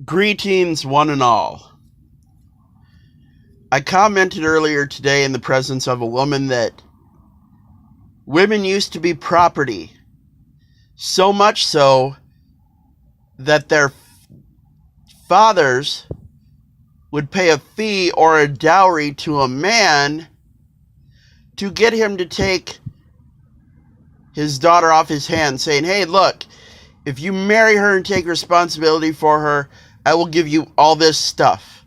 Greetings, one and all. I commented earlier today in the presence of a woman that women used to be property, so much so that their fathers would pay a fee or a dowry to a man to get him to take his daughter off his hands, saying, hey, look, if you marry her and take responsibility for her, I will give you all this stuff.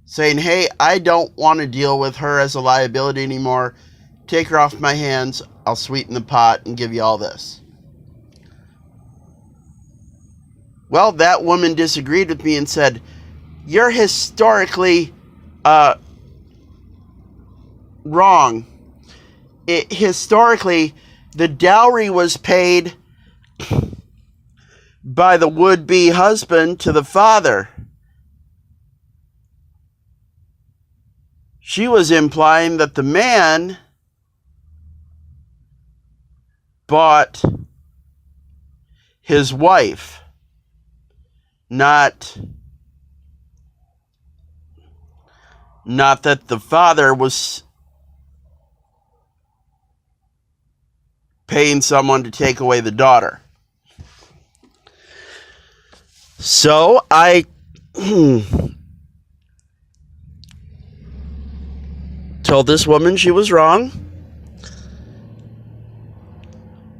Saying, hey, I don't want to deal with her as a liability anymore. Take her off my hands. I'll sweeten the pot and give you all this. Well, that woman disagreed with me and said, you're historically wrong. Historically, the dowry was paid by the would-be husband to the father. She was implying that the man bought his wife, not that the father was paying someone to take away the daughter. So I told this woman she was wrong.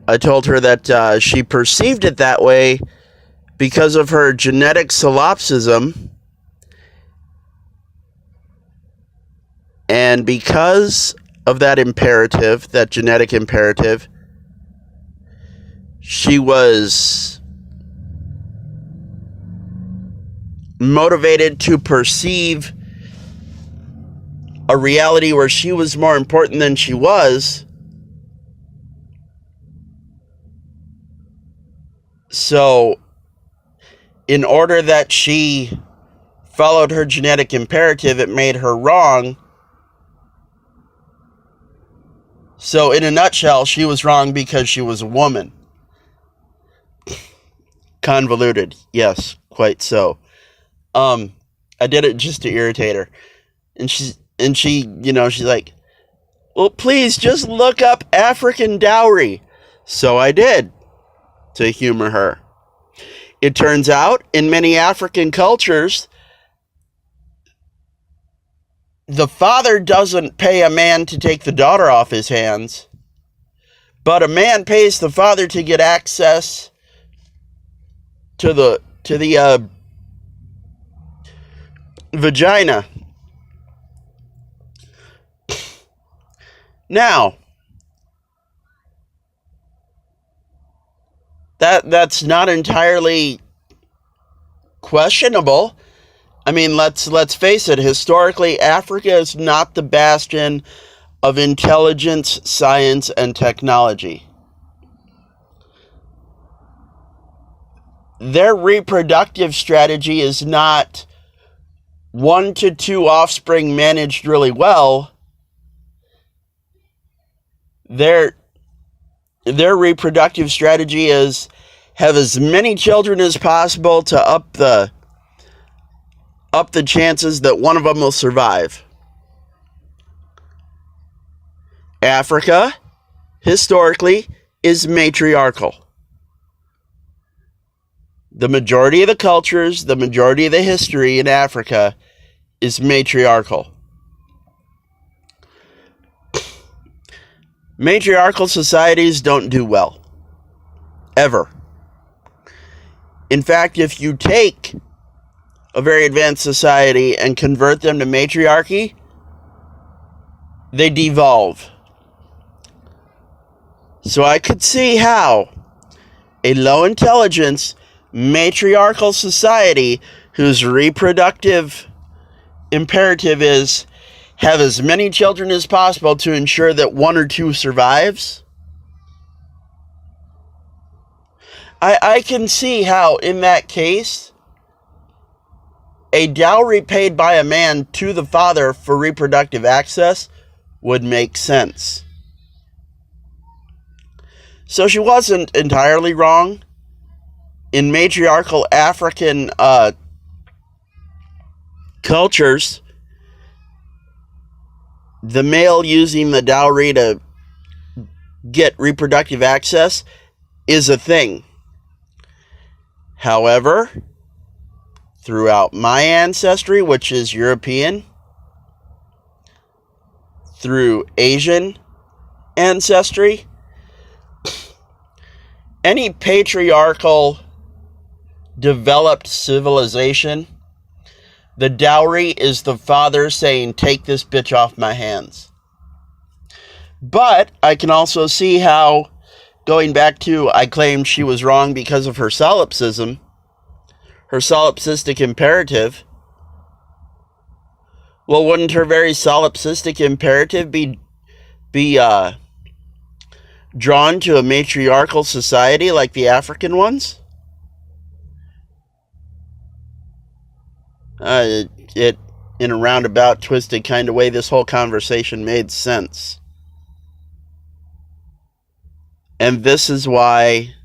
I told her that she perceived it that way because of her genetic solipsism, and because of that imperative, that genetic imperative, she was motivated to perceive a reality where she was more important than she was. So, in order that she followed her genetic imperative, it made her wrong. So, in a nutshell, she was wrong because she was a woman. Convoluted, yes, quite so. I did it just to irritate her. And she, she's like, well, please just look up African dowry. So I did, to humor her. It turns out, in many African cultures, the father doesn't pay a man to take the daughter off his hands, but a man pays the father to get access to the vagina. Now, that's not entirely questionable. I mean, let's face it, historically, Africa is not the bastion of intelligence, science, and technology. Their reproductive strategy is not 1 to 2 offspring managed really well. Their reproductive strategy is have as many children as possible to up the chances that one of them will survive. Africa, historically, is matriarchal. The majority of the cultures, the majority of the history in Africa is matriarchal. Matriarchal societies don't do well. Ever. In fact, if you take a very advanced society and convert them to matriarchy, they devolve. So I could see how a low intelligence, matriarchal society whose reproductive imperative is have as many children as possible to ensure that 1 or 2 survives. I can see how, in that case, a dowry paid by a man to the father for reproductive access would make sense. So she wasn't entirely wrong. in matriarchal African cultures, the male using the dowry to get reproductive access is a thing. However, throughout my ancestry, which is European, through Asian ancestry, any patriarchal developed civilization, the dowry is the father saying, take this bitch off my hands. But I can also see how, going back to, I claimed she was wrong because of her solipsism, her solipsistic imperative. Well, wouldn't her very solipsistic imperative be drawn to a matriarchal society like the African ones? It in a roundabout, twisted kind of way, this whole conversation made sense. And this is why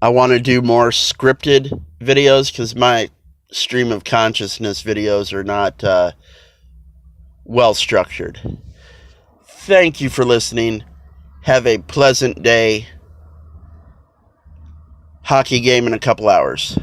I want to do more scripted videos, because my stream of consciousness videos are not well structured. Thank you for listening. Have a pleasant day. Hockey game in a couple hours.